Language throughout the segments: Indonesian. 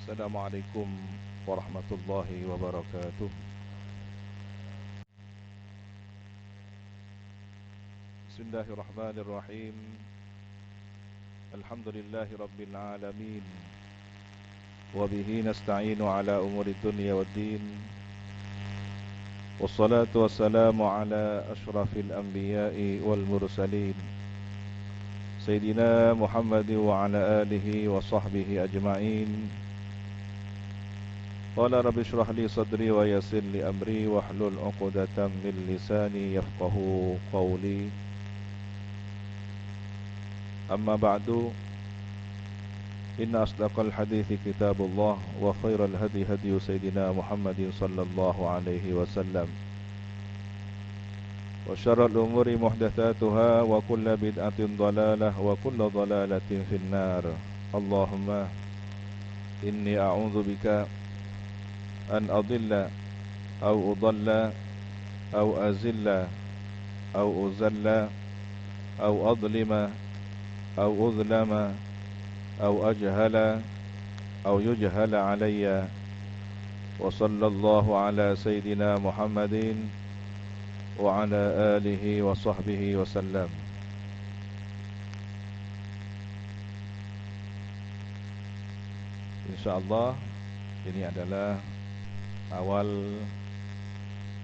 Assalamualaikum warahmatullahi wabarakatuh. Bismillahirrahmanirrahim. Alhamdulillahi rabbil alamin. Wabihi nasta'inu ala umuri dunya waddin. Wassalatu wassalamu ala ashrafil anbiya'i wal mursalin, Sayyidina Muhammad wa ala alihi wa sahbihi ajma'in. Qala rabbi shrah li sadri wa yassir li amri wahlul 'uqdatam min lisani yafqahu qawli. Amma ba'du, inna asdaqal hadithi kitabullah wa khairal hadi hadiyu Sayyidina Muhammadin sallallahu alaihi wasallam, wa syarrul umuri muhdatsatuha wa kullu bid'atin dhalalah wa kullu dhalalatin finnar. Allahumma inni a'udzu bika an adilla aw udalla aw azilla aw uzalla aw adlima aw udlama aw ajhala aw yujhala alayya. Wa sallallahu ala sayyidina Muhammadin wa ala alihi wa sahbihi wa sallam. Insyaallah ini adalah awal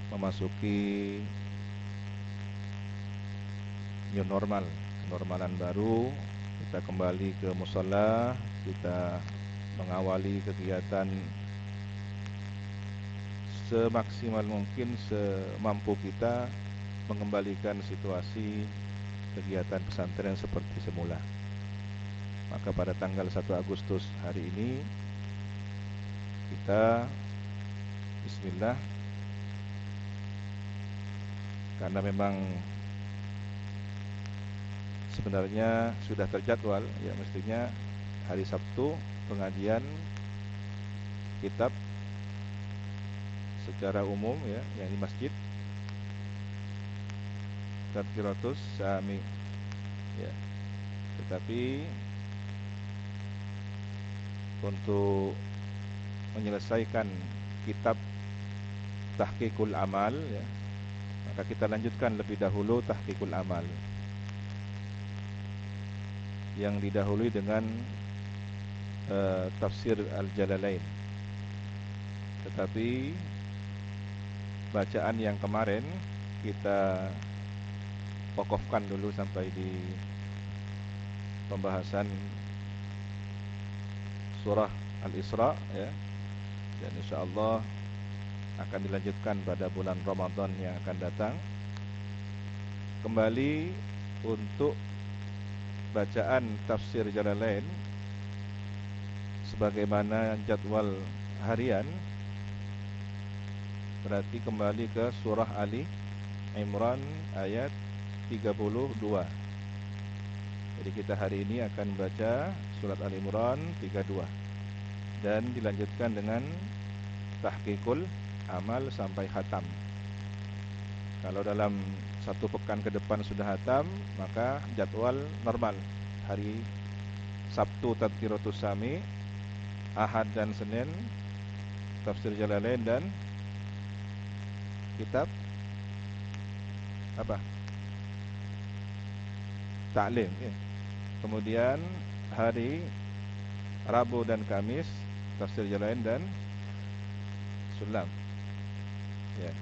memasuki new normal, kenormalan baru. Kita kembali ke musala, kita mengawali kegiatan semaksimal mungkin, semampu kita mengembalikan situasi kegiatan pesantren seperti semula. Maka pada tanggal 1 Agustus hari ini kita bismillah, karena memang sebenarnya sudah terjadwal ya, mestinya hari Sabtu pengajian kitab secara umum ya, yang di masjid Tadkiratus Sami ya. Tetapi untuk menyelesaikan kitab Tahqiqul Amal ya, maka kita lanjutkan lebih dahulu Tahqiqul Amal yang didahului dengan tafsir Al-Jalalain. Tetapi bacaan yang kemarin kita wakafkan dulu sampai di pembahasan surah Al-Isra ya, dan insyaallah akan dilanjutkan pada bulan Ramadan yang akan datang kembali untuk bacaan tafsir Jalalain sebagaimana jadwal harian. Berarti kembali ke surah Ali Imran ayat 32. Jadi kita hari ini akan baca surat Ali Imran 32 dan dilanjutkan dengan Tahqiqul Amal sampai khatam. Kalau dalam satu pekan ke depan sudah khatam, maka jadwal normal. Hari Sabtu Tadkiratus Sami, Ahad dan Senin tafsir Jalalain dan kitab apa? Ta'lim ya. Kemudian hari Rabu dan Kamis tafsir Jalalain dan Sulam ya.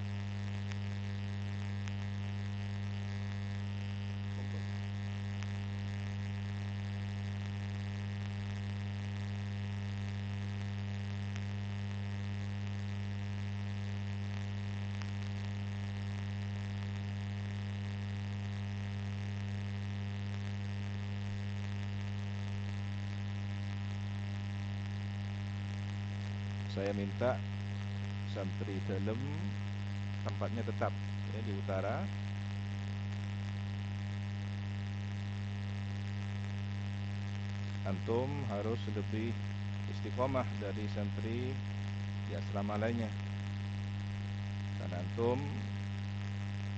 Saya minta santri dalam tempatnya tetap ya, di utara. Antum harus lebih istiqomah dari santri di asrama lainnya, karena antum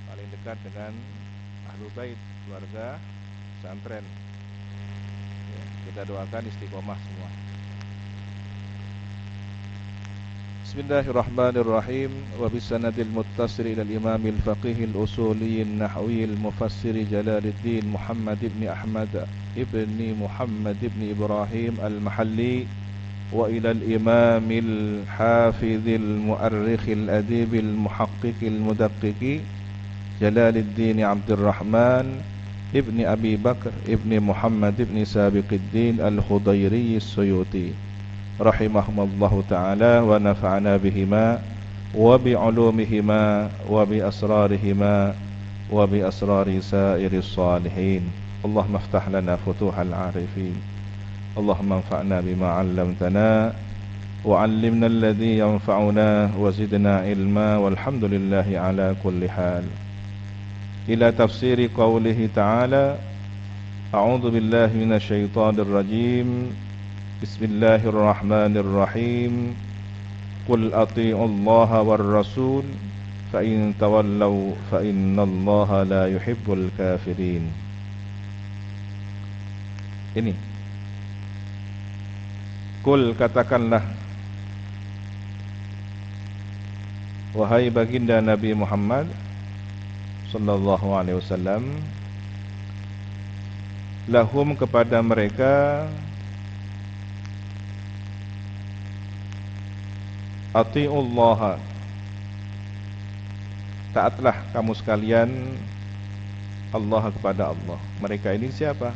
paling dekat dengan Ahlul Bait, keluarga pesantren ya, kita doakan istiqomah semua. Bismillahirrahmanirrahim. Wa bisanadil muttasil ila al-imam al-faqih al-usuli an-nahwi al-mufassir Jalaluddin Muhammad ibn Ahmad ibn Muhammad ibn Ibrahim al-Mahalli wa ila al-imam al-hafiz al-mu'arrikh al-adib al-muhaqqiq al-mudaqqiq Jalaluddin Abdul Rahman ibn Abi Bakr ibn Muhammad ibn Sabiquddin al-Khudairi as-Suyuti rahimahumullahu ta'ala wa nafa'ana bihima wa bi'ulumihima wa bi asrarihima wa bi asrari sairis salihin. Allahumma aftah lana futuhal arifin. Allahumma anfa'na bima 'allamtana wa 'allimna alladhi yanfa'una wa zidna ilma walhamdulillahi ala kulli hal. Ila tafsiri qawlihi ta'ala a'udzu billahi minasy syaithanir rajim. Bismillahirrahmanirrahim. Qul ati'u Allah war rasul fa in tawallaw fa innallaha la yuhibbul kafirin. Ini Qul, katakanlah, wahai baginda Nabi Muhammad sallallahu alaihi wasallam, lahum, kepada mereka, ati'ullaha, taatlah kamu sekalian Allah, kepada Allah. Mereka ini siapa?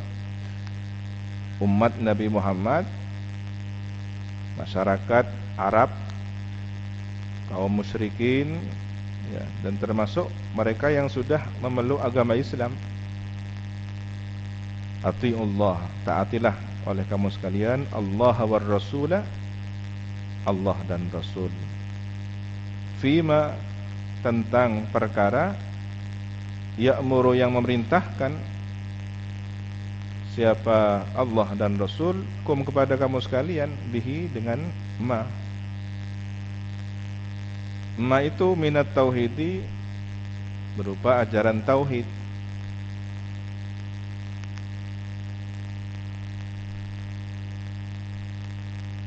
Umat Nabi Muhammad, masyarakat Arab, kaum musyrikin, ya, dan termasuk mereka yang sudah memeluk agama Islam. Ati'ullah, taatilah oleh kamu sekalian Allah war rasulah, Allah dan Rasul. Fima, tentang perkara, ya'muru, yang memerintahkan, siapa Allah dan Rasul, kum, kepada kamu sekalian, bihi, dengan ma. Ma itu minat tauhidi, berupa ajaran tauhid.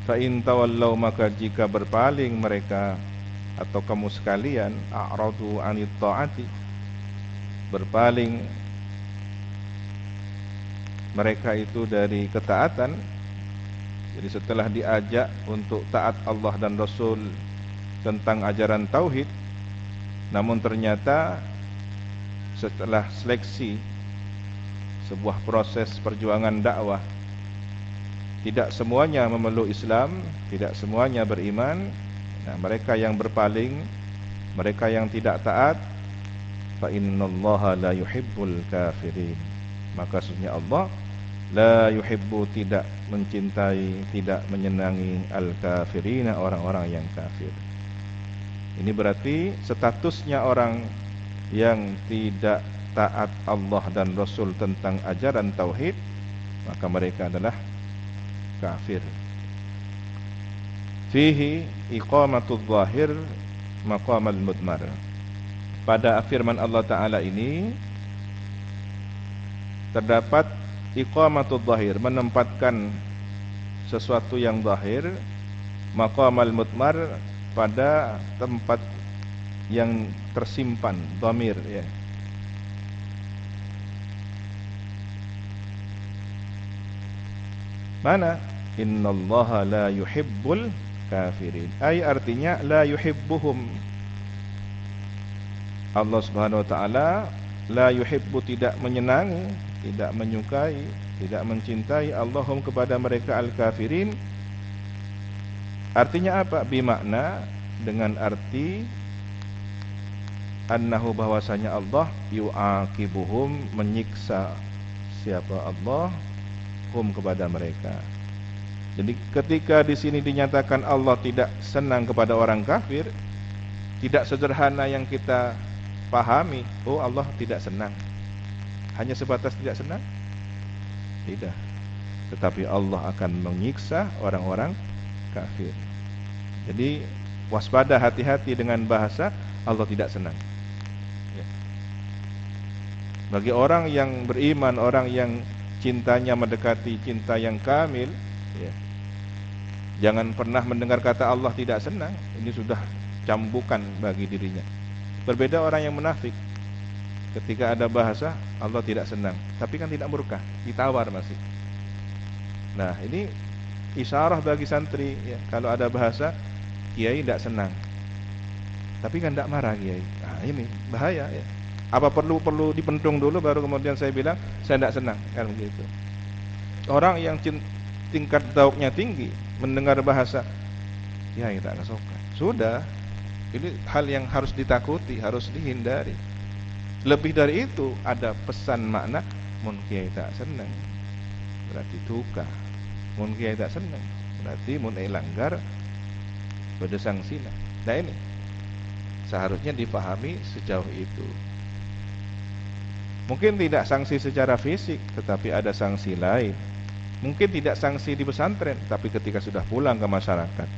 Fa in tawallaw, maka jika berpaling mereka atau kamu sekalian, a'radu 'anit ta'ati, berpaling mereka itu dari ketaatan. Jadi setelah diajak untuk taat Allah dan Rasul tentang ajaran tauhid, namun ternyata setelah seleksi, sebuah proses perjuangan dakwah, tidak semuanya memeluk Islam, tidak semuanya beriman. Nah, mereka yang berpaling, mereka yang tidak taat, fa innallaha la yuhibbul kafirin, maka sesungguhnya Allah la yuhibbu, tidak mencintai, tidak menyenangi, al-kafirina, orang-orang yang kafir. Ini berarti statusnya orang yang tidak taat Allah dan Rasul tentang ajaran tauhid, maka mereka adalah kafir. Fihi iqamatul zahir maqamal mudmar. Pada firman Allah Ta'ala ini terdapat iqamatul zahir, menempatkan sesuatu yang zahir, maqamal mudmar, pada tempat yang tersimpan, dhamir, ya. Mana? Innallaha la yuhibbul kafirin. Ay, artinya la yuhibbuhum. Allah Subhanahu wa taala la yuhibbu, tidak menyenangi, tidak menyukai, tidak mencintai, Allahum, kepada mereka, al-kafirin. Artinya apa? Bimakna, dengan arti annahu, bahwasanya Allah yu'aqibuhum, menyiksa siapa Allah, hum, kepada mereka. Jadi ketika di sini dinyatakan Allah tidak senang kepada orang kafir, tidak sederhana yang kita pahami, oh Allah tidak senang, hanya sebatas tidak senang. Tidak. Tetapi Allah akan menyiksa orang-orang kafir. Jadi waspada, hati-hati dengan bahasa Allah tidak senang. Ya. Bagi orang yang beriman, orang yang cintanya mendekati cinta yang kamil, ya, Jangan pernah mendengar kata Allah tidak senang. Ini sudah cambukan bagi dirinya. Berbeda orang yang munafik. Ketika ada bahasa Allah tidak senang, tapi kan tidak murka, ditawar masih. Nah, ini isyarah bagi santri ya. Kalau ada bahasa kiai tidak senang, tapi kan tidak marah kiai. Nah, ini bahaya ya. Apa perlu dipentung dulu baru kemudian saya bilang saya tidak senang, kan begitu. Orang yang tingkat dauknya tinggi mendengar bahasa kiai tak suka, sudah, ini hal yang harus ditakuti, harus dihindari. Lebih dari itu ada pesan makna, mun kiai tak senang berarti duka, mun kiai tak senang berarti mun langgar pada sanksi. Nah ini seharusnya dipahami sejauh itu. Mungkin tidak sanksi secara fisik, tetapi ada sanksi lain. Mungkin tidak sanksi di pesantren, tapi ketika sudah pulang ke masyarakat.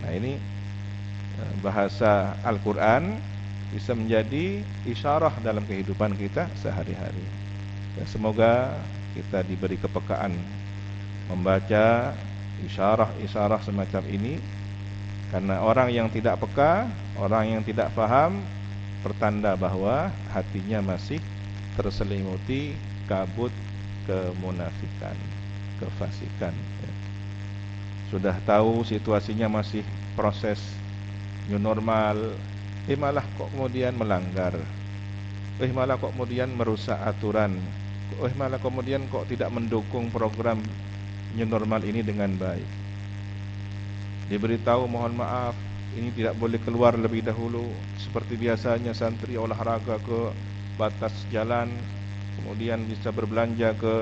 Nah ini bahasa Al-Quran bisa menjadi isyarah dalam kehidupan kita sehari-hari. Ya, semoga kita diberi kepekaan membaca isyarah-isyarah semacam ini, karena orang yang tidak peka, orang yang tidak paham, pertanda bahwa hatinya masih terselimuti kabut kemunafikan, kefasikan ya. Sudah tahu situasinya masih proses new normal, malah kok kemudian melanggar, malah kok kemudian merusak aturan, malah kemudian kok tidak mendukung program new normal ini dengan baik. Diberitahu mohon maaf, ini tidak boleh keluar lebih dahulu. Seperti biasanya santri olahraga ke batas jalan, kemudian bisa berbelanja ke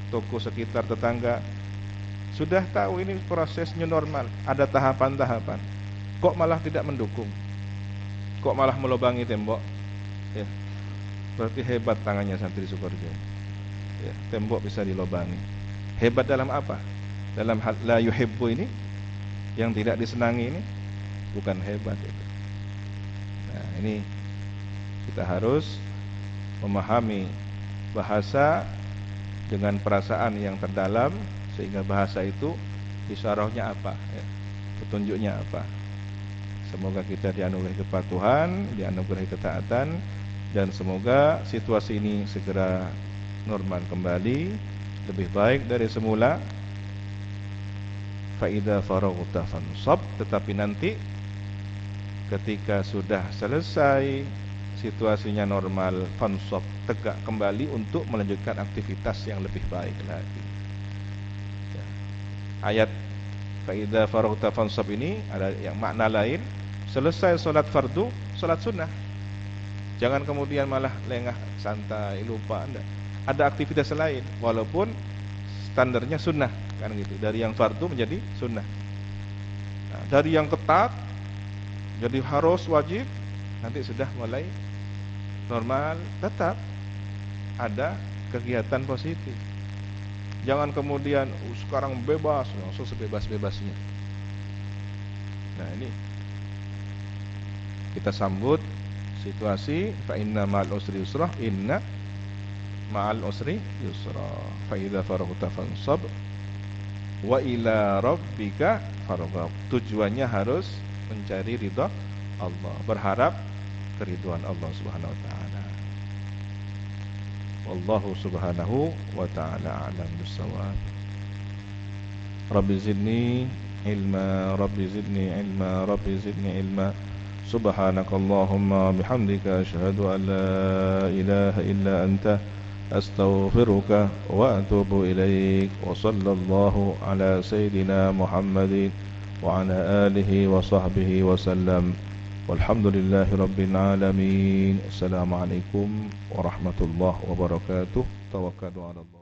toko sekitar tetangga. Sudah tahu ini proses new normal, ada tahapan-tahapan, kok malah tidak mendukung, kok malah melobangi tembok ya. Berarti hebat tangannya santri Sukoharjo ya, tembok bisa dilobangi. Hebat dalam apa? Dalam hal la yuhibbu ini, yang tidak disenangi ini, bukan hebat itu. Nah ini kita harus memahami bahasa dengan perasaan yang terdalam, sehingga bahasa itu isyarahnya apa ya, petunjuknya apa. Semoga kita dianugerahi kepatuhan, dianugerahi ketaatan, dan semoga situasi ini segera normal kembali, lebih baik dari semula. Fa idza faraghta fansab, tetapi nanti ketika sudah selesai situasinya normal, fansab, tegak kembali untuk melanjutkan aktivitas yang lebih baik lagi ya. Ayat fa idza faraghta fansab ini ada yang makna lain. Selesai sholat fardu, sholat sunnah. Jangan kemudian malah lengah, santai, lupa. Anda ada aktivitas lain, walaupun standarnya sunnah, kan gitu. Dari yang fardu menjadi sunnah. Nah, dari yang ketat jadi harus wajib, nanti sudah mulai normal, tetap ada kegiatan positif. Jangan kemudian sekarang bebas, langsung sebebas-bebasnya. Nah ini kita sambut situasi, fa inna ma'al usri yusra, inna ma'al usri yusra, fa idza faraghta fansab wa ila rabbika farghab. Tujuannya harus mencari ridha Allah, berharap keridhaan Allah Subhanahu wa taala. Wallahu subhanahu wa ta'ala a'lam bis-shawab. Rabbi zidni ilma, Rabbi zidni ilma, Rabbi zidni ilma. Subhanakallahumma bihamdika asyhadu an la ilaha illa anta astaghfiruka wa atubu ilaik. Wa sallallahu ala sayyidina Muhammadin wa ala alihi wa sahbihi wa sallam. Walhamdulillahi rabbil alamin. Assalamualaikum warahmatullahi wabarakatuh. Tawakkalu ala Allah.